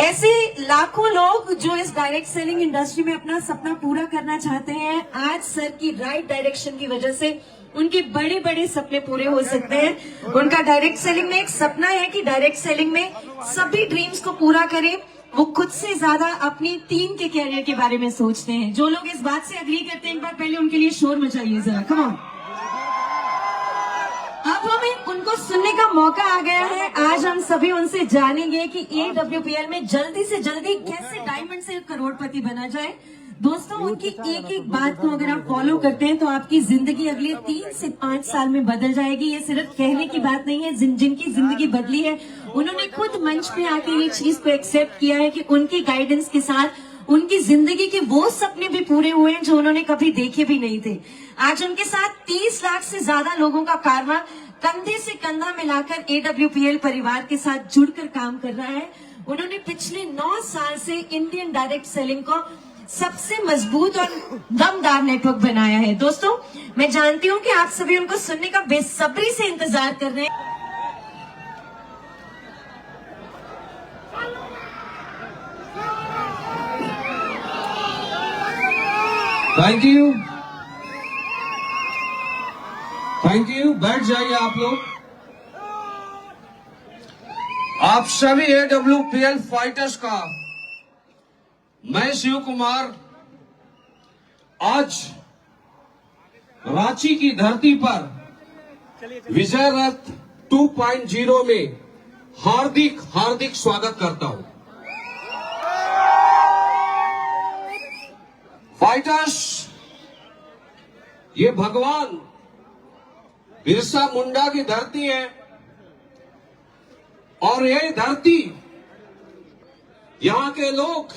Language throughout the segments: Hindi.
ऐसे लाखों लोग जो इस डायरेक्ट सेलिंग इंडस्ट्री में अपना सपना पूरा करना चाहते हैं, आज सर की राइट डायरेक्शन की वजह से उनके बड़े बड़े सपने पूरे हो सकते हैं। उनका डायरेक्ट सेलिंग में एक सपना है कि डायरेक्ट सेलिंग में सभी ड्रीम्स को पूरा करें। वो खुद से ज्यादा अपनी टीम के कैरियर के बारे में सोचते हैं। जो लोग इस बात से अग्री करते हैं, एक बार पहले उनके लिए शोर मचाइए जरा, कम ऑन। अब हमें उनको सुनने का मौका आ गया है। आज हम सभी उनसे जानेंगे कि AWPL में जल्दी से जल्दी कैसे डायमंड से करोड़पति बना जाए। दोस्तों, उनकी एक एक बात को अगर आप फॉलो करते हैं तो आपकी जिंदगी अगले 3 से 5 साल में बदल जाएगी। ये सिर्फ कहने की बात नहीं है, जिनकी जिंदगी बदली है उन्होंने खुद मंच पे आके ये चीज को एक्सेप्ट किया है कि उनकी गाइडेंस के साथ उनकी जिंदगी के वो सपने भी पूरे हुए हैं जो उन्होंने कभी देखे भी नहीं थे। आज उनके साथ 30 लाख से ज्यादा लोगों का कारवां कंधे से कंधा मिलाकर AWPL परिवार के साथ जुड़कर काम कर रहा है। उन्होंने पिछले 9 साल से इंडियन डायरेक्ट सेलिंग को सबसे मजबूत और दमदार नेटवर्क बनाया है। दोस्तों, मैं जानती हूं कि आप सभी उनको सुनने का बेसब्री से इंतजार कर रहे हैं। Thank you, thank you. बैठ जाइए आप लोग। आप सभी AWPL फाइटर्स का मैं शिव कुमार आज रांची की धरती पर विजय रथ 2.0 में हार्दिक हार्दिक स्वागत करता हूं। फाइटर्स, ये भगवान बिरसा मुंडा की धरती है और ये धरती, यहां के लोग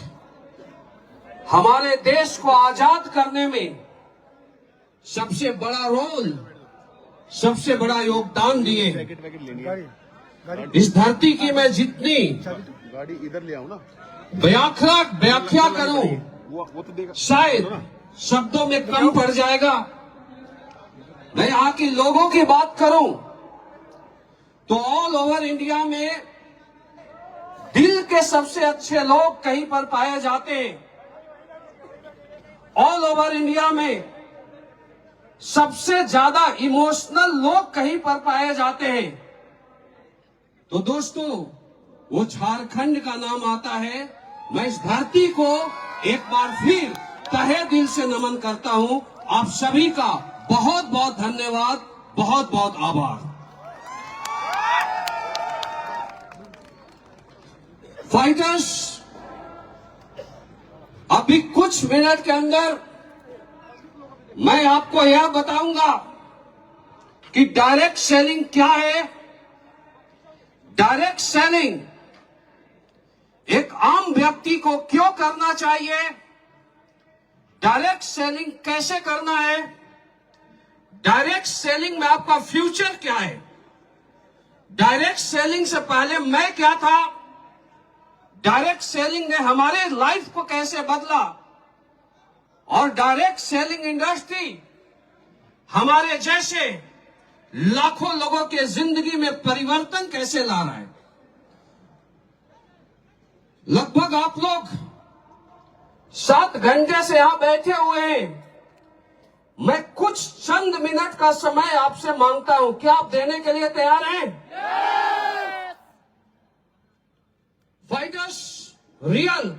हमारे देश को आजाद करने में सबसे बड़ा रोल, सबसे बड़ा योगदान दिए हैं। इस धरती की मैं जितनी गाड़ी इधर ले आओ ना, व्याख्या करूं शायद शब्दों में कम पड़ जाएगा। मैं यहाँ के लोगों की बात करूं तो ऑल ओवर इंडिया में दिल के सबसे अच्छे लोग कहीं पर पाए जाते हैं। ऑल ओवर इंडिया में सबसे ज्यादा इमोशनल लोग कहीं पर पाए जाते हैं। तो दोस्तों, वो झारखंड का नाम आता है। मैं इस धरती को एक बार फिर तहे दिल से नमन करता हूं। आप सभी का बहुत बहुत धन्यवाद, बहुत बहुत आभार। फाइटर्स, अभी कुछ मिनट के अंदर मैं आपको यह बताऊंगा कि डायरेक्ट सेलिंग क्या है। डायरेक्ट सेलिंग एक आम व्यक्ति को क्यों करना चाहिए, डायरेक्ट सेलिंग कैसे करना है, डायरेक्ट सेलिंग में आपका फ्यूचर क्या है, डायरेक्ट सेलिंग से पहले मैं क्या था, डायरेक्ट सेलिंग ने हमारे लाइफ को कैसे बदला और डायरेक्ट सेलिंग इंडस्ट्री हमारे जैसे लाखों लोगों के जिंदगी में परिवर्तन कैसे ला रहा है। लगभग आप लोग 7 घंटे से यहां बैठे हुए हैं। मैं कुछ चंद मिनट का समय आपसे मांगता हूं, क्या आप देने के लिए तैयार हैं? फाइटर्स, रियल,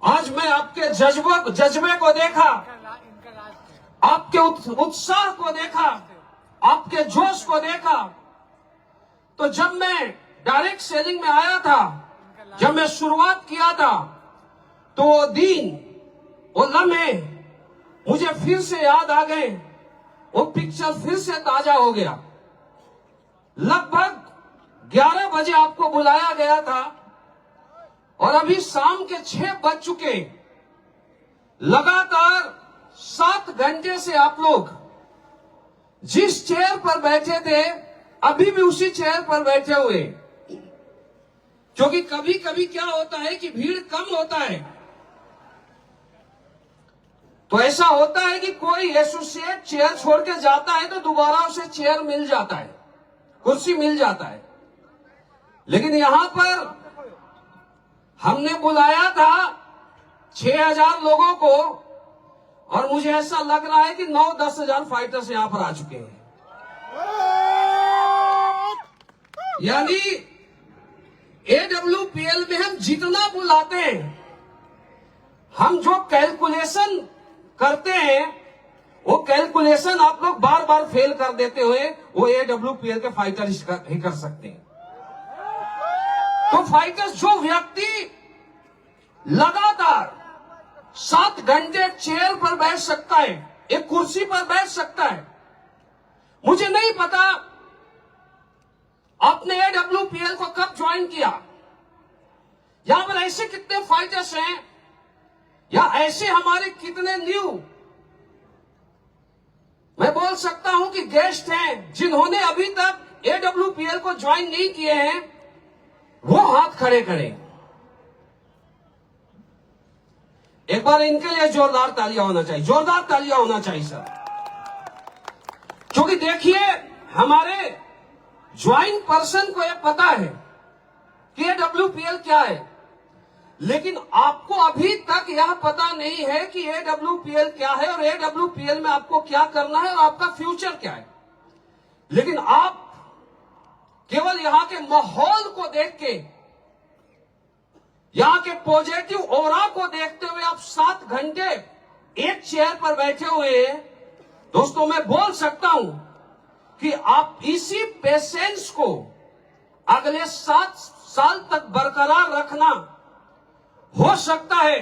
आज मैं आपके जज्बे को देखा, आपके उत्साह को देखा, आपके जोश को देखा। तो जब मैं डायरेक्ट सेलिंग में आया था, जब मैं शुरुआत किया था, तो वो दिन, वो लम्हे मुझे फिर से याद आ गए। वो पिक्चर फिर से ताजा हो गया। लगभग 11 बजे आपको बुलाया गया था और अभी शाम के 6 बज चुके। लगातार 7 घंटे से आप लोग जिस चेयर पर बैठे थे, अभी भी उसी चेयर पर बैठे हुए। क्योंकि कभी कभी क्या होता है कि भीड़ कम होता है, तो ऐसा होता है कि कोई एसोसिएट चेयर छोड़ के जाता है तो दोबारा उसे चेयर मिल जाता है, कुर्सी मिल जाता है। लेकिन यहां पर हमने बुलाया था 6,000 लोगों को और मुझे ऐसा लग रहा है कि 9-10 हजार फाइटर्स यहां पर आ चुके हैं। यानी AWPL में हम जितना बुलाते हैं, हम जो कैलकुलेशन करते हैं, वो कैलकुलेशन आप लोग बार बार फेल कर देते हुए वो AWPL के फाइटर ही कर सकते हैं। तो फाइटर्स, जो व्यक्ति लगातार 7 घंटे चेयर पर बैठ सकता है, एक कुर्सी पर बैठ सकता है, मुझे नहीं पता आपने AWPL को कब ज्वाइन किया, यहां पर ऐसे कितने फाइटर्स हैं या ऐसे हमारे कितने न्यू, मैं बोल सकता हूं कि गेस्ट हैं जिन्होंने अभी तक AWPL को ज्वाइन नहीं किए हैं, वो हाथ खड़े करें। एक बार इनके लिए जोरदार तालियां होना चाहिए, जोरदार तालियां होना चाहिए सर। क्योंकि देखिए, हमारे ज्वाइन पर्सन को यह पता है कि AWPL क्या है, लेकिन आपको अभी तक यह पता नहीं है कि AWPL क्या है और AWPL में आपको क्या करना है और आपका फ्यूचर क्या है। लेकिन आप केवल यहां के माहौल को देख के, यहां के पॉजिटिव ऑरा को देखते हुए आप 7 घंटे एक चेयर पर बैठे हुए हैं। दोस्तों, मैं बोल सकता हूं कि आप इसी पेशेंस को अगले 7 साल तक बरकरार रखना। हो सकता है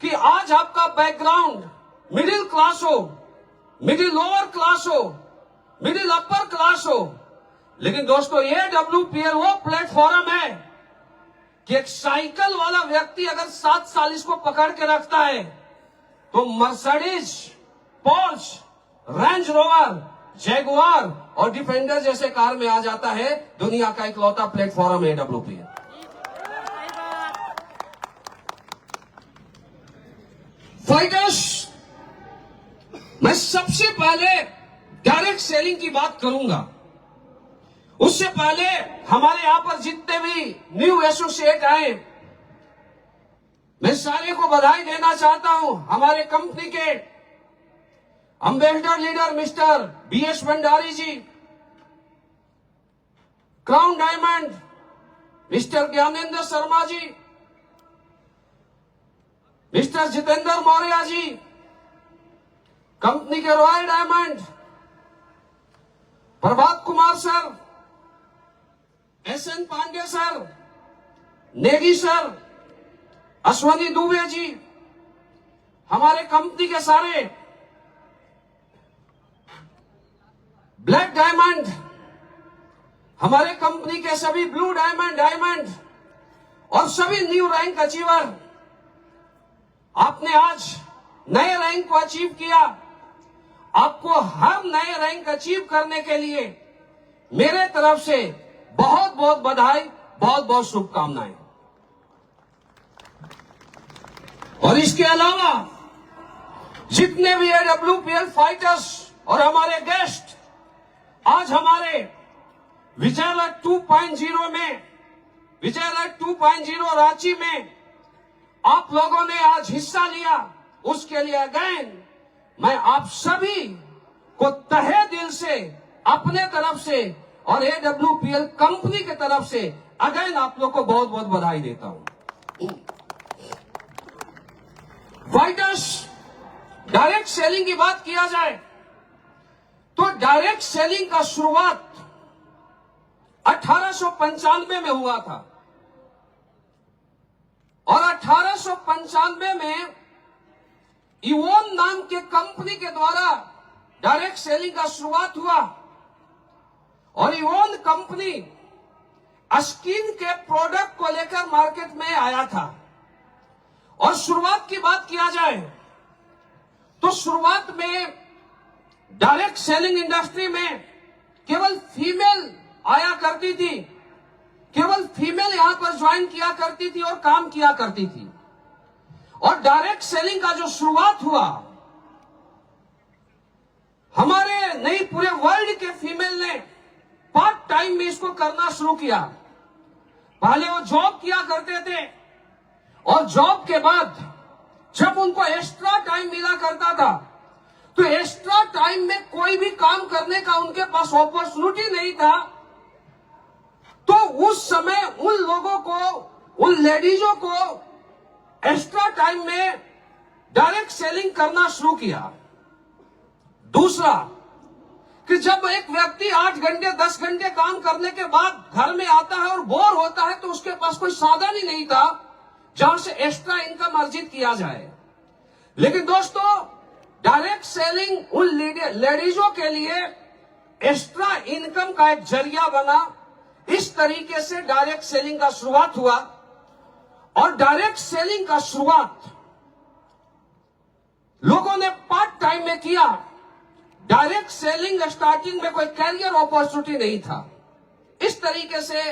कि आज आपका बैकग्राउंड मिडिल क्लास हो, मिडिल लोअर क्लास हो, मिडिल अपर क्लास हो, लेकिन दोस्तों AWPL वो प्लेटफॉर्म है कि एक साइकिल वाला व्यक्ति अगर 7 साल इसको पकड़ के रखता है तो Mercedes, Porsche, range rover, Jaguar और डिफेंडर जैसे कार में आ जाता है। दुनिया का इकलौता प्लेटफॉर्म है AWPL। फाइटर्स, मैं सबसे पहले डायरेक्ट सेलिंग की बात करूंगा। उससे पहले हमारे यहां पर जितने भी न्यू एसोसिएट आए, मैं सारे को बधाई देना चाहता हूं। हमारे कंपनी के ambassador leader mister BS Bhandari ji, crown diamond mister Gyanendra Sharma ji, mister Jitendra Maurya ji, company के royal diamond Prabhat Kumar sir, SN Pande sir, Negi sir, Ashwani Dubey ji, हमारे कंपनी के सारे ब्लैक डायमंड, हमारे कंपनी के सभी ब्लू डायमंड और सभी न्यू रैंक अचीवर, आपने आज नए रैंक को अचीव किया। आपको हर नए रैंक अचीव करने के लिए मेरे तरफ से बहुत बहुत बधाई, बहुत बहुत शुभकामनाएं। और इसके अलावा जितने भी AWPL फाइटर्स और हमारे गेस्ट आज हमारे विजयलक्ष्मी 2.0 में, विजयलक्ष्मी 2.0 रांची में आप लोगों ने आज हिस्सा लिया, उसके लिए अगेन मैं आप सभी को तहे दिल से अपने तरफ से और AWPL कंपनी की तरफ से अगेन आप लोग को बहुत बहुत बधाई देता हूं। फाइटर्स, डायरेक्ट सेलिंग की बात किया जाए तो डायरेक्ट सेलिंग का शुरुआत 1895 में हुआ था और 1895 में इवोन नाम के कंपनी के द्वारा डायरेक्ट सेलिंग का शुरुआत हुआ और इवोन कंपनी स्किन के प्रोडक्ट को लेकर मार्केट में आया था। और शुरुआत की बात किया जाए तो शुरुआत में डायरेक्ट सेलिंग इंडस्ट्री में केवल फीमेल आया करती थी, केवल फीमेल यहां पर ज्वाइन किया करती थी और काम किया करती थी। और डायरेक्ट सेलिंग का जो शुरुआत हुआ, हमारे नहीं पूरे वर्ल्ड के फीमेल ने पार्ट टाइम में इसको करना शुरू किया। पहले वो जॉब किया करते थे, और जॉब के बाद जब उनको एक्स्ट्रा टाइम मिला करता था, तो एक्स्ट्रा टाइम में कोई भी काम करने का उनके पास अपॉर्चुनिटी नहीं था, तो उस समय उन लोगों को, उन लेडीजों को एक्स्ट्रा टाइम में डायरेक्ट सेलिंग करना शुरू किया। दूसरा कि जब एक व्यक्ति 8 घंटे 10 घंटे काम करने के बाद घर में आता है और बोर होता है, तो उसके पास कोई साधन ही नहीं था जहां से एक्स्ट्रा इनकम अर्जित किया जाए। लेकिन दोस्तों, डायरेक्ट सेलिंग उन लेडीजों के लिए एक्स्ट्रा इनकम का एक जरिया बना। इस तरीके से डायरेक्ट सेलिंग का शुरुआत हुआ। और डायरेक्ट सेलिंग का शुरुआत लोगों ने पार्ट टाइम में किया। डायरेक्ट सेलिंग स्टार्टिंग में कोई कैरियर अपॉर्चुनिटी नहीं था। इस तरीके से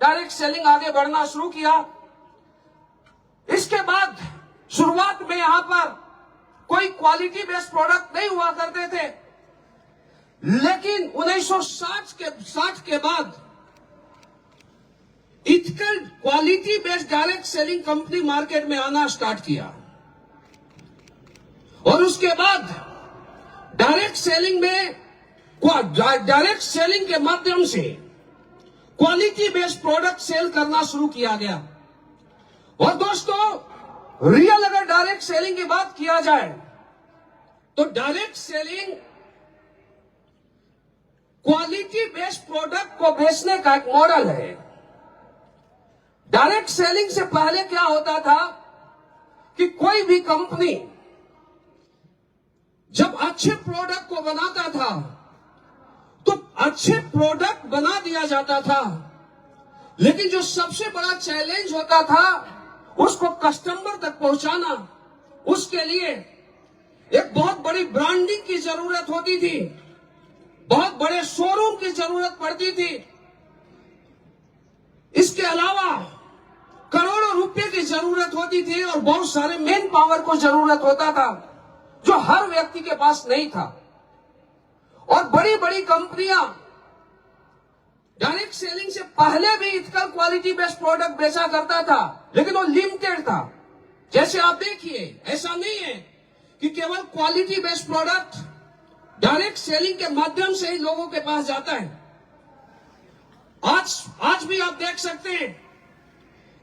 डायरेक्ट सेलिंग आगे बढ़ना शुरू किया। इसके बाद शुरुआत में यहां पर कोई क्वालिटी बेस्ड प्रोडक्ट नहीं हुआ करते थे, लेकिन 1960 के बाद ethical quality based direct selling company market में आना स्टार्ट किया। और उसके बाद डायरेक्ट सेलिंग के माध्यम से क्वालिटी बेस्ड प्रोडक्ट सेल करना शुरू किया गया। और दोस्तों, रियल अगर डायरेक्ट सेलिंग की बात किया जाए तो direct selling quality based product को बेचने का एक मॉडल है। डायरेक्ट सेलिंग से पहले क्या होता था कि कोई भी कंपनी जब अच्छे प्रोडक्ट को बनाता था तो अच्छे प्रोडक्ट बना दिया जाता था, लेकिन जो सबसे बड़ा चैलेंज होता था उसको कस्टमर तक पहुंचाना। उसके लिए एक बहुत बड़ी ब्रांडिंग की जरूरत होती थी, बहुत बड़े शोरूम की जरूरत पड़ती थी। इसके अलावा करोड़ों रुपए की जरूरत होती थी और बहुत सारे मैन पावर को जरूरत होता था, जो हर व्यक्ति के पास नहीं था। और बड़ी बड़ी कंपनियां डायरेक्ट सेलिंग से पहले भी इथिकल क्वालिटी बेस्ड प्रोडक्ट बेचा करता था, लेकिन वो लिमिटेड था। जैसे आप देखिए, ऐसा नहीं है कि केवल quality based product direct selling के माध्यम से ही लोगों के पास जाता है। आज भी आप देख सकते हैं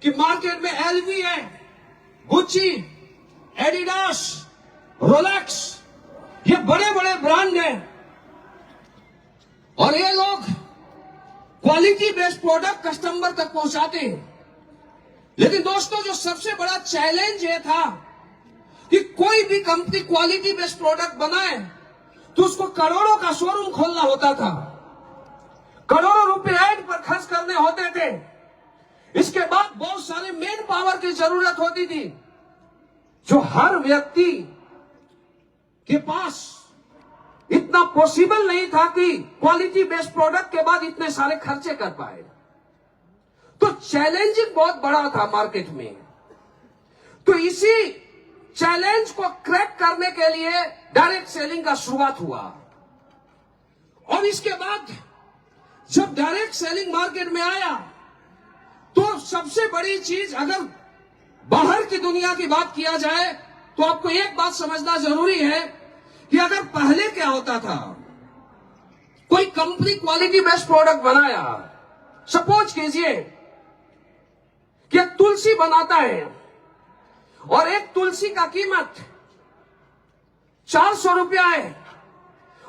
कि मार्केट में एलवी है, गुच्ची, एडिडास, रोलेक्स, ये बड़े बड़े ब्रांड हैं और ये लोग क्वालिटी बेस्ड प्रोडक्ट कस्टमर तक पहुंचाते हैं। लेकिन दोस्तों, जो सबसे बड़ा चैलेंज ये था कि कोई भी कंपनी क्वालिटी बेस्ड प्रोडक्ट बनाए तो उसको करोड़ों का शोरूम खोलना होता था, करोड़ों रुपए ऐड पर खर्च करने होते थे। इसके बाद बहुत सारे मैन पावर की जरूरत होती थी, जो हर व्यक्ति के पास इतना पॉसिबल नहीं था कि क्वालिटी बेस्ड प्रोडक्ट के बाद इतने सारे खर्चे कर पाए। तो चैलेंजिंग बहुत बड़ा था मार्केट में। तो इसी चैलेंज को क्रैक करने के लिए डायरेक्ट सेलिंग का शुरुआत हुआ। और इसके बाद जब डायरेक्ट सेलिंग मार्केट में आया तो सबसे बड़ी चीज, अगर बाहर की दुनिया की बात किया जाए तो आपको एक बात समझना जरूरी है कि अगर पहले क्या होता था, कोई कंपनी क्वालिटी बेस्ड प्रोडक्ट बनाया, सपोज कीजिए कि एक तुलसी बनाता है और एक तुलसी का कीमत 400 रुपया है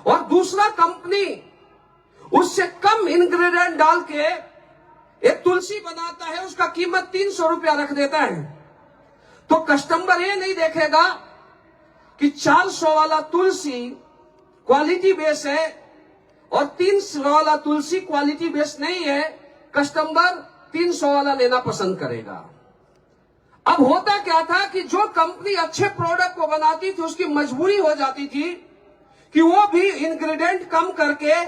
और दूसरा कंपनी उससे कम इंग्रेडिएंट डाल के एक तुलसी बनाता है, उसका कीमत 300 रुपया रख देता है, तो कस्टमर ये नहीं देखेगा कि 400 वाला तुलसी क्वालिटी बेस है और 300 वाला तुलसी क्वालिटी बेस नहीं है। कस्टमर 300 वाला लेना पसंद करेगा। अब होता क्या था कि जो कंपनी अच्छे प्रोडक्ट को बनाती थी उसकी मजबूरी हो जाती थी कि वो भी इंग्रेडिएंट कम करके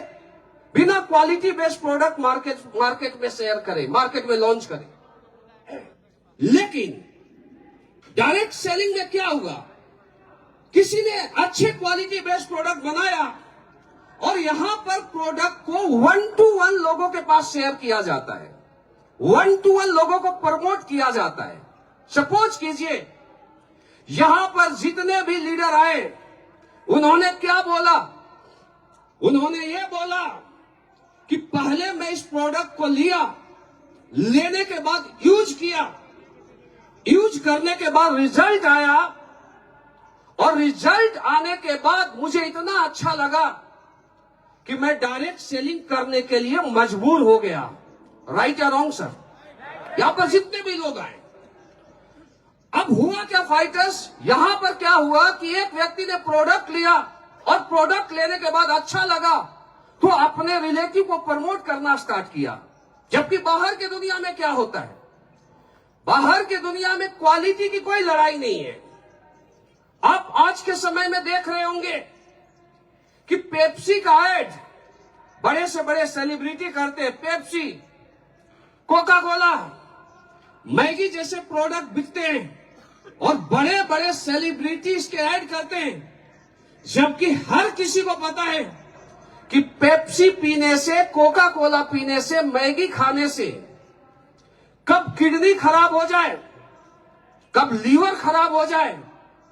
बिना क्वालिटी बेस्ड प्रोडक्ट मार्केट में शेयर करे, मार्केट में लॉन्च करे। लेकिन डायरेक्ट सेलिंग में क्या हुआ, किसी ने अच्छे क्वालिटी बेस्ड प्रोडक्ट बनाया और यहां पर प्रोडक्ट को 1 to 1 लोगों के पास शेयर किया जाता है, 1 to 1 लोगों को प्रमोट किया जाता है। सपोज कीजिए यहां पर जितने भी लीडर आए उन्होंने क्या बोला, उन्होंने ये बोला कि पहले मैं इस प्रोडक्ट को लिया, लेने के बाद यूज किया, यूज करने के बाद रिजल्ट आया और रिजल्ट आने के बाद मुझे इतना अच्छा लगा कि मैं डायरेक्ट सेलिंग करने के लिए मजबूर हो गया। राइट या रॉन्ग सर? यहां पर जितने भी लोग आए, अब हुआ क्या फाइटर्स, यहां पर क्या हुआ कि एक व्यक्ति ने प्रोडक्ट लिया और प्रोडक्ट लेने के बाद अच्छा लगा तो अपने रिलेटिव को प्रमोट करना स्टार्ट किया। जबकि बाहर की दुनिया में क्या होता है, बाहर की दुनिया में क्वालिटी की कोई लड़ाई नहीं है। आप आज के समय में देख रहे होंगे कि पेप्सी का ऐड बड़े से बड़े सेलिब्रिटी करते हैं। पेप्सी, कोका कोला, मैगी जैसे प्रोडक्ट बिकते हैं और बड़े बड़े सेलिब्रिटी इसके ऐड करते हैं, जबकि हर किसी को पता है कि पेप्सी पीने से, कोका कोला पीने से, मैगी खाने से कब किडनी खराब हो जाए, कब लीवर खराब हो जाए,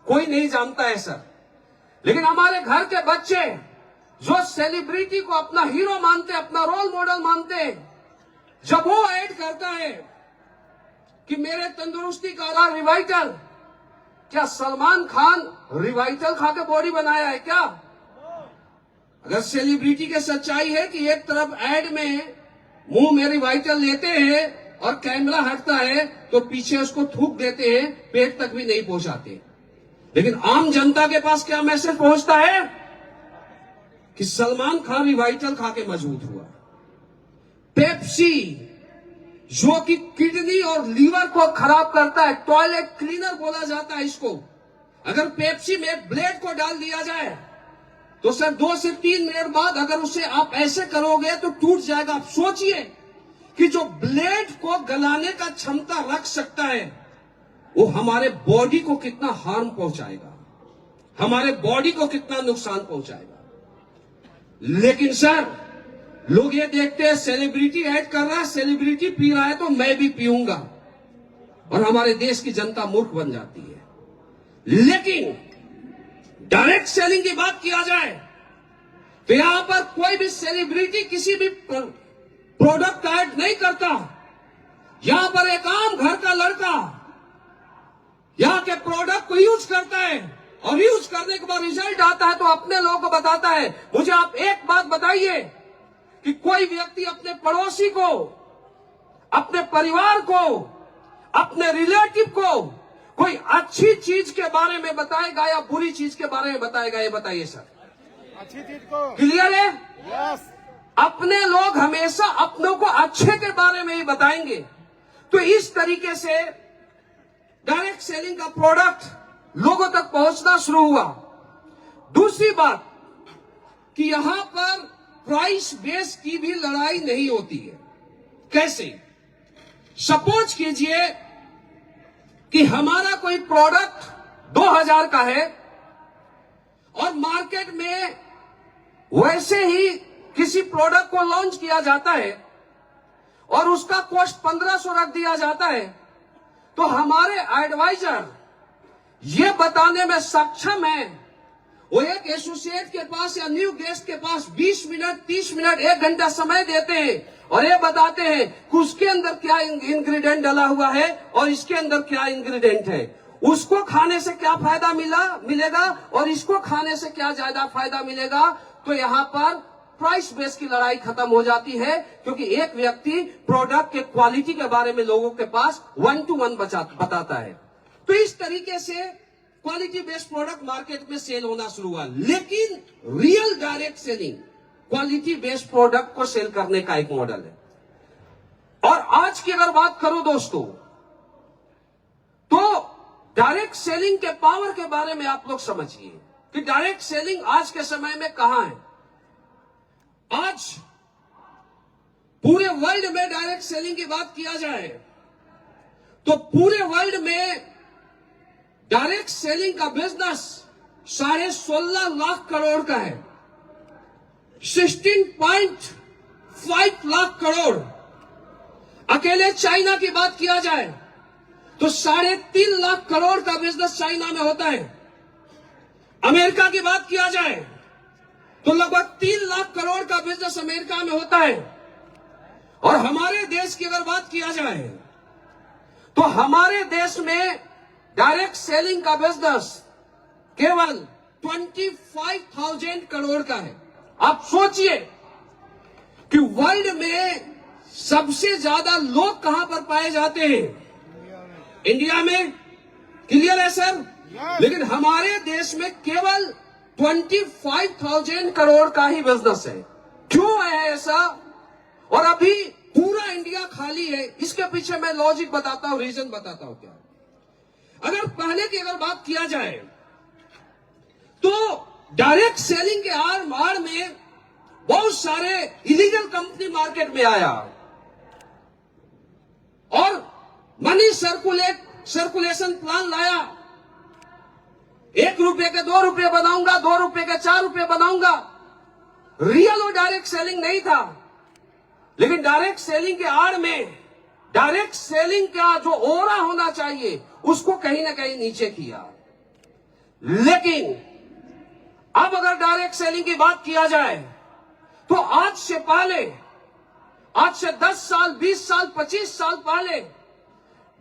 कोई नहीं जानता है सर। लेकिन हमारे घर के बच्चे जो सेलिब्रिटी को अपना हीरो मानते, अपना रोल मॉडल मानते, जब वो ऐड करता है कि मेरे तंदुरुस्ती का रहा रिवाइटल, क्या सलमान खान रिवाइटल खा के बॉडी बनाया है क्या? अगर सेलिब्रिटी की सच्चाई है कि एक तरफ ऐड में मुंह में रिवाइटल लेते हैं और कैमरा हटता है तो पीछे उसको थूक देते हैं, पेट तक भी नहीं पहुंचाते, लेकिन आम जनता के पास क्या मैसेज पहुंचता है कि सलमान खान रिवाइटल खा के मजबूत हुआ। पेप्सी जो कि किडनी और लीवर को खराब करता है, टॉयलेट क्लीनर बोला जाता है इसको, अगर पेप्सी में ब्लेड को डाल दिया जाए तो सर 2 से 3 मिनट बाद अगर उसे आप ऐसे करोगे तो टूट जाएगा। आप सोचिए कि जो ब्लेड को गलाने का क्षमता रख सकता है वो हमारे बॉडी को कितना हार्म पहुंचाएगा, हमारे बॉडी को कितना नुकसान पहुंचाएगा। लेकिन सर लोग ये देखते हैं सेलिब्रिटी ऐड कर रहा है, सेलिब्रिटी पी रहा है तो मैं भी पीऊंगा, और हमारे देश की जनता मूर्ख बन जाती है। लेकिन डायरेक्ट सेलिंग की बात किया जाए तो यहां पर कोई भी सेलिब्रिटी किसी भी प्रोडक्ट ऐड नहीं करता। यहां पर एक आम घर का लड़का यहां के प्रोडक्ट को यूज करता है और यूज करने के बाद रिजल्ट आता है तो अपने लोगों को बताता है। मुझे आप एक बात बताइए कि कोई व्यक्ति अपने पड़ोसी को, अपने परिवार को, अपने रिलेटिव को कोई अच्छी चीज के बारे में बताएगा या बुरी चीज के बारे में बताएगा? ये बताइए सर। अच्छी चीज को क्लियर है? यस। अपने लोग हमेशा अपनों को अच्छे के बारे में ही बताएंगे। तो इस तरीके से डायरेक्ट सेलिंग का प्रोडक्ट लोगों तक पहुंचना शुरू हुआ। दूसरी बात कि यहां पर प्राइस बेस की भी लड़ाई नहीं होती है। कैसे? सपोज कीजिए कि हमारा कोई प्रोडक्ट 2000 का है और मार्केट में वैसे ही किसी प्रोडक्ट को लॉन्च किया जाता है और उसका कॉस्ट 1500 रख दिया जाता है, तो हमारे एडवाइजर ये बताने में सक्षम है, वो एक एसोसिएट के पास या न्यू गेस्ट के पास 20 मिनट, 30 मिनट, 1 घंटा समय देते हैं और ये बताते हैं कि उसके अंदर क्या इंग्रेडिएंट डाला हुआ है और इसके अंदर क्या इंग्रेडिएंट है, उसको खाने से क्या फायदा मिलेगा और इसको खाने से क्या ज्यादा फायदा मिलेगा। तो यहाँ पर प्राइस बेस की लड़ाई खत्म हो जाती है, क्योंकि एक व्यक्ति प्रोडक्ट के क्वालिटी के बारे में लोगों के पास 1-to-1 बताता है। तो इस तरीके से क्वालिटी बेस्ड प्रोडक्ट मार्केट में सेल होना शुरू हुआ। लेकिन real direct selling quality based product को सेल करने का एक मॉडल है। और आज की अगर बात करूं दोस्तों, तो डायरेक्ट सेलिंग के पावर के बारे में आप लोग समझिए कि डायरेक्ट सेलिंग आज के समय में कहां है। आज पूरे वर्ल्ड में डायरेक्ट सेलिंग की बात किया जाए तो पूरे वर्ल्ड में डायरेक्ट सेलिंग का बिजनेस 16.5 लाख करोड़ का है। 16.5 लाख करोड़। अकेले चाइना की बात किया जाए तो 3.5 लाख करोड़ का बिजनेस चाइना में होता है। अमेरिका की बात किया जाए तो लगभग 3 लाख करोड़ का बिजनेस अमेरिका में होता है। और हमारे देश की अगर बात किया जाए तो हमारे देश में डायरेक्ट सेलिंग का बिजनेस केवल 25,000 करोड़ का है। आप सोचिए कि वर्ल्ड में सबसे ज्यादा लोग कहां पर पाए जाते हैं? इंडिया में। क्लियर है सर? लेकिन हमारे देश में केवल 25,000 करोड़ का ही बिजनेस है। क्यों है ऐसा? और अभी पूरा इंडिया खाली है। इसके पीछे मैं लॉजिक बताता हूं, रीजन बताता हूं क्या। अगर पहले की अगर बात किया जाए तो डायरेक्ट सेलिंग के आड़ में बहुत सारे इलीगल कंपनी मार्केट में आया और मनी सर्कुलेशन प्लान लाया। 1 रुपए के 2 रुपए बनाऊंगा, 2 रुपए के 4 रुपए बनाऊंगा। रियल और डायरेक्ट सेलिंग नहीं था। लेकिन डायरेक्ट सेलिंग के आड़ में डायरेक्ट सेलिंग का जो ओरा होना चाहिए उसको कहीं ना कहीं नीचे किया। लेकिन अब अगर डायरेक्ट सेलिंग की बात किया जाए तो आज से पहले, आज से 10 साल, 20 साल, 25 साल पहले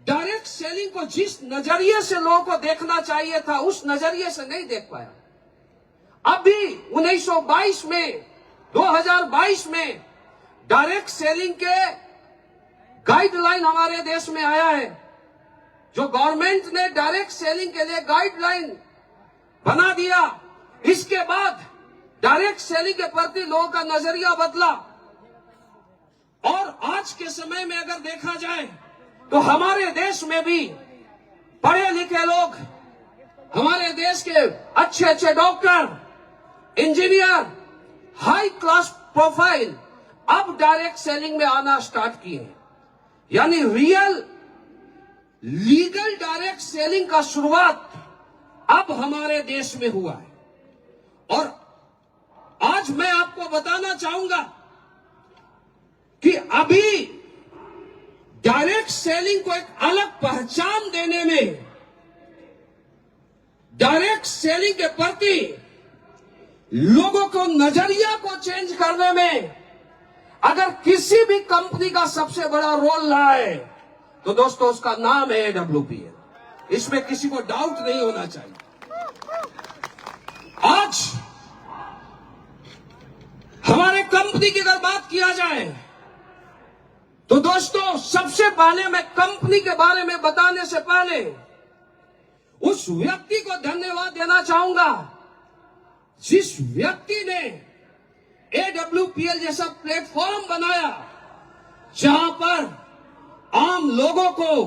डायरेक्ट सेलिंग को जिस नजरिए से लोगों को देखना चाहिए था उस नजरिए से नहीं देख पाया। अभी 1922 में, 2022 में डायरेक्ट सेलिंग के गाइडलाइन हमारे देश में आया है। जो गवर्नमेंट ने डायरेक्ट सेलिंग के लिए गाइडलाइन बना दिया, इसके बाद डायरेक्ट सेलिंग के प्रति लोगों का नजरिया बदला। और आज के समय में अगर देखा जाए तो हमारे देश में भी पढ़े लिखे लोग, हमारे देश के अच्छे अच्छे doctor, engineer, high class profile अब डायरेक्ट सेलिंग में आना स्टार्ट किए। यानी रियल लीगल डायरेक्ट सेलिंग का शुरुआत अब हमारे देश में हुआ है। और आज मैं आपको बताना चाहूंगा कि अभी डायरेक्ट सेलिंग को एक अलग पहचान देने में, डायरेक्ट सेलिंग के प्रति लोगों को नजरिया को चेंज करने में अगर किसी भी कंपनी का सबसे बड़ा रोल रहा है तो दोस्तों उसका नाम है AWPL। इसमें किसी को डाउट नहीं होना चाहिए। आज हमारे कंपनी की अगर बात किया जाए तो दोस्तों सबसे पहले मैं कंपनी के बारे में बताने से पहले उस व्यक्ति को धन्यवाद देना चाहूंगा जिस व्यक्ति ने AWPL जैसा प्लेटफॉर्म बनाया जहां पर आम लोगों को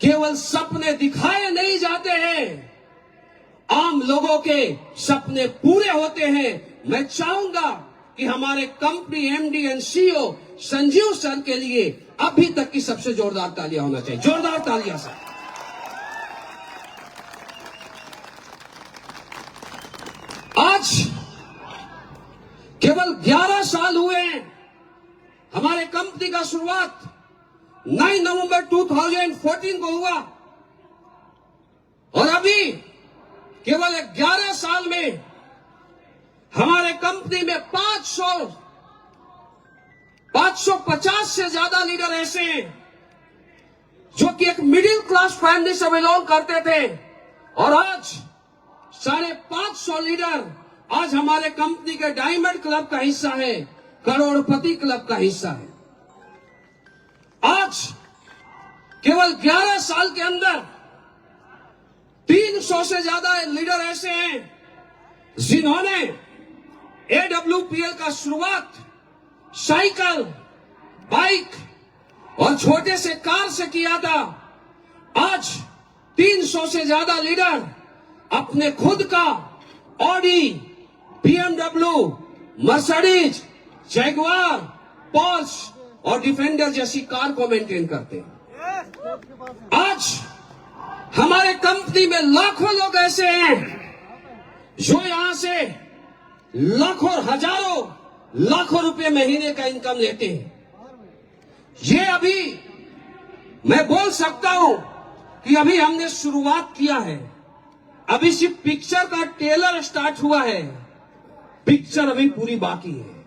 केवल सपने दिखाए नहीं जाते हैं, आम लोगों के सपने पूरे होते हैं। मैं चाहूंगा कि हमारे company MD and CEO Sanjeev sir के लिए अभी तक की सबसे जोरदार तालियां होना चाहिए। जोरदार तालियां सर। आज केवल 11 साल हुए हैं हमारे कंपनी का शुरुआत 9 नवंबर 2014 को हुआ और अभी केवल 11 साल में हमारे कंपनी में 550 से ज्यादा लीडर ऐसे हैं जो कि एक मिडिल क्लास फैमिली से बिलोंग करते थे और आज 550 लीडर आज हमारे कंपनी के डायमंड क्लब का हिस्सा है, करोड़पति क्लब का हिस्सा है। आज केवल 11 साल के अंदर 300 से ज्यादा लीडर ऐसे हैं जिन्होंने AWPL का शुरुआत साइकिल, बाइक और छोटे से कार से किया था। आज 300 से ज्यादा लीडर अपने खुद का Audi, BMW, Mercedes, Jaguar, Porsche और डिफेंडर जैसी कार को मेंटेन करते हैं। आज हमारे कंपनी में लाखों लोग ऐसे हैं जो यहां से लाखों, हजारों, लाखों रुपए महीने का इनकम लेते हैं। ये अभी मैं बोल सकता हूं कि अभी हमने शुरुआत किया है, अभी सिर्फ पिक्चर का ट्रेलर स्टार्ट हुआ है, पिक्चर अभी पूरी बाकी है।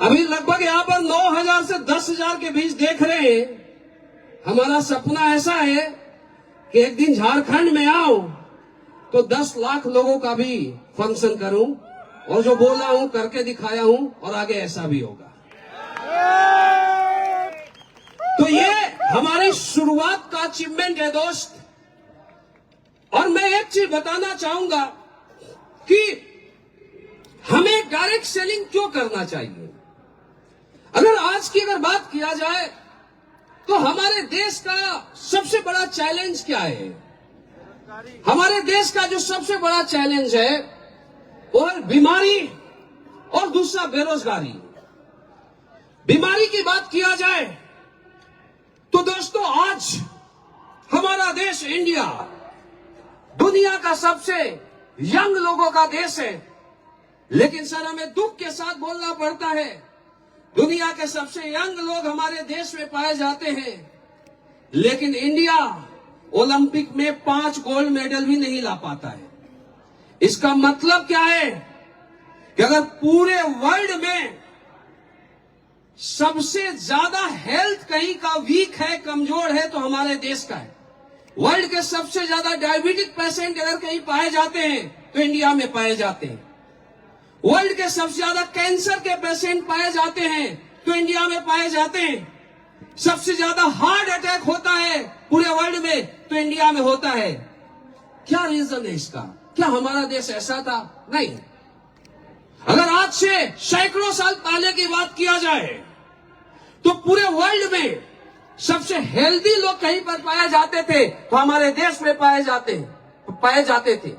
अभी लगभग यहां पर 9,000 से 10,000 के बीच देख रहे हैं। हमारा सपना ऐसा है कि एक दिन झारखंड में आऊं तो 10 लाख लोगों का भी फंक्शन करूं, और जो बोला हूं करके दिखाया हूं, और आगे ऐसा भी होगा। तो ये हमारी शुरुआत का अचीवमेंट है दोस्त। और मैं एक चीज बताना चाहूंगा कि हमें डायरेक्ट सेलिंग क्यों करना चाहिए। अगर आज की बात किया जाए तो हमारे देश का सबसे बड़ा चैलेंज क्या है? हमारे देश का जो सबसे बड़ा चैलेंज है वो है बीमारी, और दूसरा बेरोजगारी। बीमारी की बात किया जाए तो दोस्तों, आज हमारा देश इंडिया दुनिया का सबसे यंग लोगों का देश है। लेकिन सर, हमें दुख के साथ बोलना पड़ता है, दुनिया के सबसे यंग लोग हमारे देश में पाए जाते हैं, लेकिन इंडिया ओलंपिक में 5 गोल्ड मेडल भी नहीं ला पाता है। इसका मतलब क्या है कि अगर पूरे वर्ल्ड में सबसे ज्यादा हेल्थ कहीं का वीक है, कमजोर है, तो हमारे देश का है। वर्ल्ड के सबसे ज्यादा डायबिटिक पेशेंट अगर कहीं पाए जाते हैं तो इंडिया में पाए जाते हैं। वर्ल्ड के सबसे ज्यादा कैंसर के पेशेंट पाए जाते हैं तो इंडिया में पाए जाते हैं। सबसे ज्यादा हार्ट अटैक होता है पूरे वर्ल्ड में तो इंडिया में होता है। क्या रीजन है इसका? क्या हमारा देश ऐसा था? नहीं। अगर आज से सैकड़ों साल पहले की बात किया जाए तो पूरे वर्ल्ड में सबसे हेल्दी लोग कहीं पर पाए जाते थे तो हमारे देश में पाए जाते थे।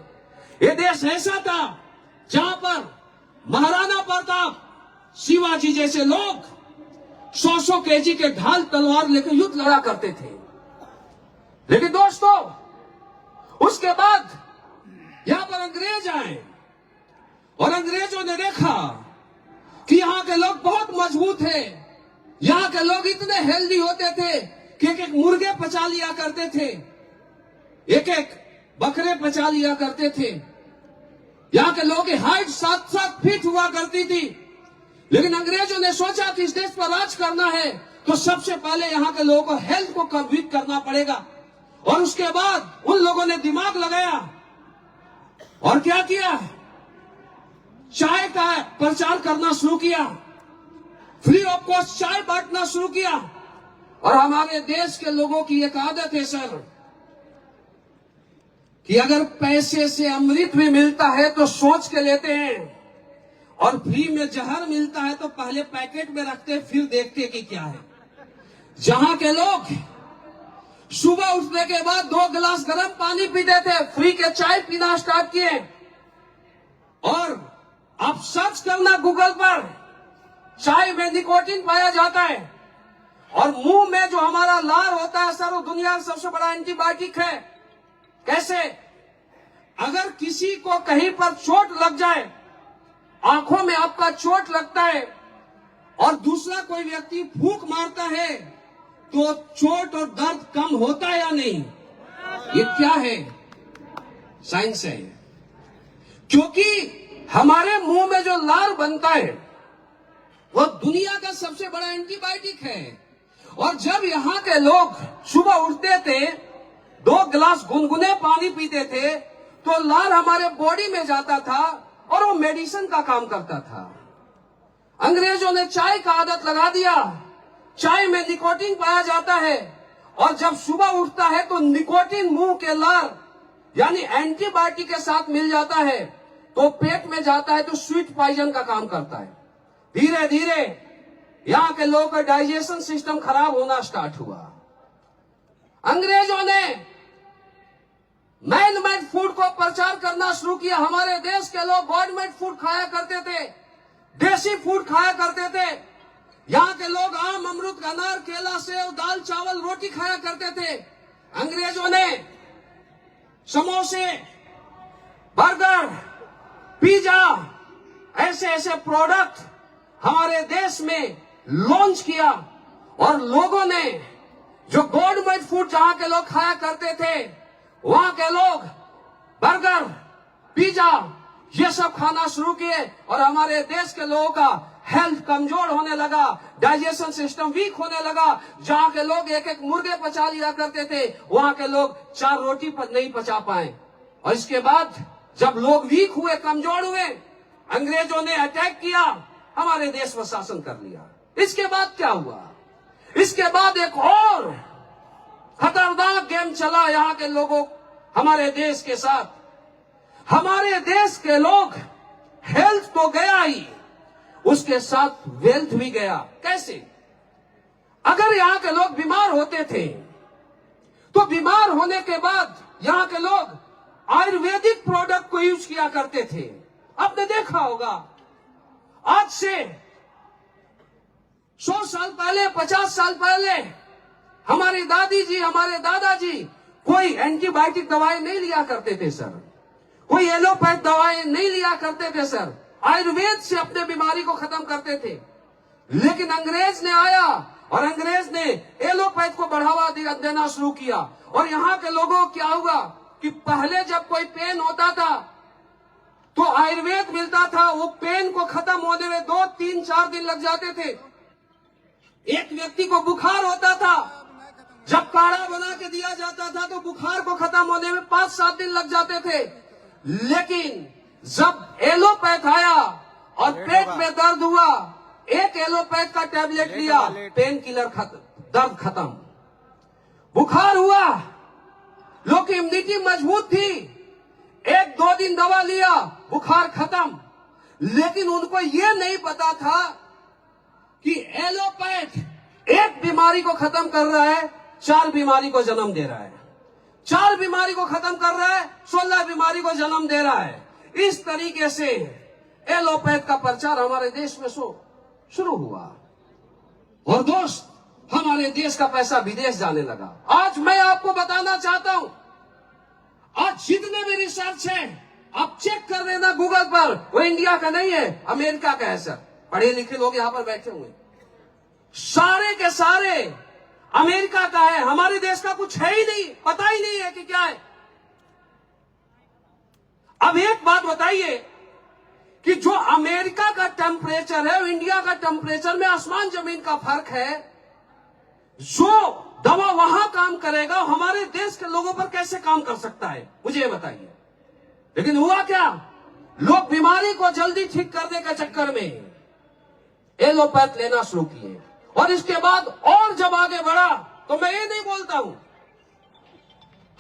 ये देश ऐसा था जहां पर महाराणा प्रताप, शिवाजी जैसे लोग 100-100 केजी के ढाल तलवार लेकर युद्ध लड़ा करते थे। लेकिन दोस्तों, उसके बाद यहां पर अंग्रेज आए और अंग्रेजों ने देखा कि यहां के लोग बहुत मजबूत हैं, यहां के लोग इतने हेल्दी होते थे कि एक मुर्गे पचा लिया करते थे, एक बकरे पचा लिया करते थे। यहाँ के लोगों की हाइट 7-7 फीट हुआ करती थी। लेकिन अंग्रेजों ने सोचा कि इस देश पर राज करना है तो सबसे पहले यहाँ के लोगों को हेल्थ को कंप्लीट करना पड़ेगा। और उसके बाद उन लोगों ने दिमाग लगाया और क्या किया, चाय का प्रचार करना शुरू किया, फ्री ऑफ कॉस्ट चाय बांटना शुरू किया। और हमारे देश के लोगों की एक आदत है सर कि अगर पैसे से अमृत भी मिलता है तो सोच के लेते हैं, और फ्री में जहर मिलता है तो पहले पैकेट में रखते फिर देखते कि क्या है। जहां के लोग सुबह उठने के बाद 2 गिलास गर्म पानी पीते थे, फ्री के चाय पीना स्टार्ट किए। और आप सर्च करना गूगल पर, चाय में निकोटीन पाया जाता है, और मुंह में जो हमारा लार होता है सर, वो दुनिया का सबसे बड़ा एंटीबायोटिक है। कैसे? अगर किसी को कहीं पर चोट लग जाए, आंखों में आपका चोट लगता है, और दूसरा कोई व्यक्ति फूंक मारता है तो चोट और दर्द कम होता है या नहीं? ये क्या है? साइंस है। क्योंकि हमारे मुंह में जो लार बनता है वो दुनिया का सबसे बड़ा एंटीबायोटिक है। और जब यहाँ के लोग सुबह उठते थे, 2 गिलास गुनगुने पानी पीते थे, तो लार हमारे बॉडी में जाता था और वो मेडिसिन का काम करता था। अंग्रेजों ने चाय का आदत लगा दिया, चाय में निकोटीन पाया जाता है, और जब सुबह उठता है तो निकोटीन मुंह के लार यानी एंटीबायोटिक के साथ मिल जाता है तो पेट में जाता है तो स्वीट पॉइजन का काम करता है। धीरे धीरे यहाँ के लोगों का डाइजेशन सिस्टम खराब होना स्टार्ट हुआ। अंग्रेजों ने मैन मेड फूड को प्रचार करना शुरू किया। हमारे देश के लोग गॉड मेड फूड खाया करते थे, देसी फूड खाया करते थे। यहाँ के लोग आम, अमरूद, अनार, केला, सेव, दाल, चावल, रोटी खाया करते थे। अंग्रेजों ने समोसे, बर्गर, पिज्जा, ऐसे ऐसे प्रोडक्ट हमारे देश में लॉन्च किया, और लोगों ने जो गवर्नमेंट फूड जहां के लोग खाया करते थे, वहां के लोग बर्गर, पिज्जा ये सब खाना शुरू किए और हमारे देश के लोगों का हेल्थ कमजोर होने लगा, डाइजेशन सिस्टम वीक होने लगा। जहां के लोग एक एक मुर्गे पचा लिया करते थे, वहां के लोग 4 रोटी पर नहीं पचा पाए। और इसके बाद जब लोग वीक हुए, कमजोर हुए, अंग्रेजों ने अटैक किया, हमारे देश पर शासन कर लिया। इसके बाद क्या हुआ? इसके बाद एक और खतरनाक गेम चला यहाँ के लोगों, हमारे देश के साथ। हमारे देश के लोग हेल्थ तो गया ही, उसके साथ वेल्थ भी गया। कैसे? अगर यहाँ के लोग बीमार होते थे तो बीमार होने के बाद यहाँ के लोग आयुर्वेदिक प्रोडक्ट को यूज किया करते थे। आपने देखा होगा, आज से 100 साल पहले, 50 साल पहले हमारी दादी जी, हमारे दादाजी कोई एंटीबायोटिक दवाई नहीं लिया करते थे सर, कोई एलोपैथ दवाई नहीं लिया करते थे सर, आयुर्वेद से अपने बीमारी को खत्म करते थे। लेकिन अंग्रेज ने आया और अंग्रेज ने एलोपैथ को बढ़ावा देना शुरू किया। और यहाँ के लोगों को क्या हुआ कि पहले जब कोई पेन होता था तो आयुर्वेद मिलता था, वो पेन को खत्म होने में 2, 3, 4 दिन लग जाते थे। एक व्यक्ति को बुखार होता था, जब काढ़ा बना के दिया जाता था तो बुखार को खत्म होने में 5-7 दिन लग जाते थे। लेकिन जब एलोपैथ आया और पेट में दर्द हुआ, एक एलोपैथ का टैबलेट लिया, पेन किलर दर्द खत्म। बुखार हुआ, लोग की इम्यूनिटी मजबूत थी, 1-2 दिन दवा लिया, बुखार खत्म। लेकिन उनको ये नहीं पता था कि एलोपैथ एक बीमारी को खत्म कर रहा है, 4 बीमारी को जन्म दे रहा है। 4 बीमारी को खत्म कर रहा है, 16 बीमारी को जन्म दे रहा है। इस तरीके से एलोपैथ का प्रचार हमारे देश में शुरू हुआ। और दोस्त, हमारे देश का पैसा विदेश जाने लगा। आज मैं आपको बताना चाहता हूं, आज जितने भी रिसर्च है आप चेक कर लेना गूगल पर, वो इंडिया का नहीं है, अमेरिका का है सर। पढ़े लिखे लोग यहां पर बैठे हुए, सारे के सारे अमेरिका का है। हमारे देश का कुछ है ही नहीं, पता ही नहीं है कि क्या है। अब एक बात बताइए कि जो अमेरिका का टेम्परेचर है, इंडिया का टेम्परेचर में आसमान जमीन का फर्क है। जो दवा वहां काम करेगा, हमारे देश के लोगों पर कैसे काम कर सकता है, मुझे ये बताइए। लेकिन हुआ क्या? लोग बीमारी को जल्दी ठीक करने के चक्कर में एलोपैथ लेना शुरू किए। और इसके बाद और जब आगे बढ़ा, तो मैं ये नहीं बोलता हूं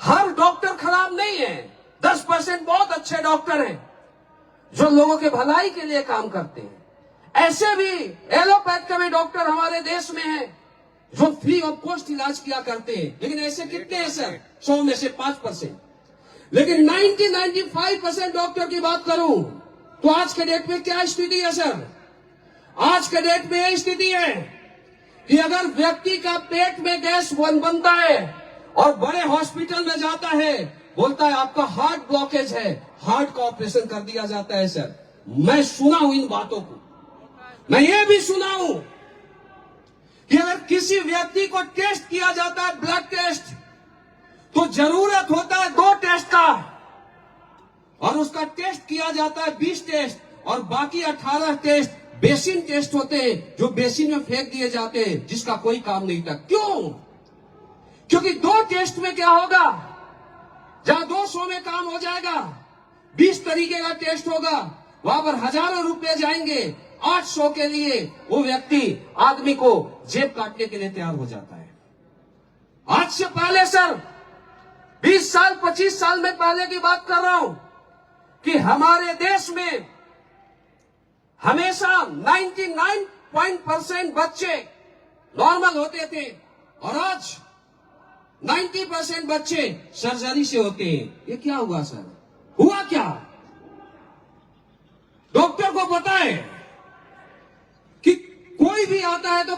हर डॉक्टर खराब नहीं है, 10% बहुत अच्छे डॉक्टर हैं जो लोगों के भलाई के लिए काम करते हैं। ऐसे भी एलोपैथ के भी डॉक्टर हमारे देश में हैं जो फ्री ऑफ कॉस्ट इलाज किया करते हैं। लेकिन ऐसे कितने हैं सर? 100 में से 5%। लेकिन 90-95% डॉक्टर की बात करूं तो आज के डेट में क्या स्थिति है सर? आज के डेट में यह स्थिति है कि अगर व्यक्ति का पेट में गैस बनता है और बड़े हॉस्पिटल में जाता है, बोलता है आपका हार्ट ब्लॉकेज है, हार्ट का ऑपरेशन कर दिया जाता है सर। मैं सुना हूं इन बातों को। मैं ये भी सुना हूं कि अगर किसी व्यक्ति को टेस्ट किया जाता है, ब्लड टेस्ट, तो जरूरत होता है 2 टेस्ट का, और उसका टेस्ट किया जाता है 20 टेस्ट, और बाकी 18 टेस्ट बेसिन टेस्ट होते हैं जो बेसिन में फेंक दिए जाते हैं, जिसका कोई काम नहीं था। क्यों? क्योंकि 2 टेस्ट में क्या होगा, जहां 200 में काम हो जाएगा, 20 तरीके का टेस्ट होगा, वहां पर हजारों रुपए जाएंगे। 800 के लिए वो व्यक्ति आदमी को जेब काटने के लिए तैयार हो जाता है। आज से पहले सर 20 साल 25 साल में पहले की बात कर रहा हूं कि हमारे देश में हमेशा 99% बच्चे नॉर्मल होते थे, और आज 90% बच्चे सर्जरी से होते हैं। ये क्या हुआ सर? हुआ क्या? डॉक्टर को पता है कि कोई भी आता है तो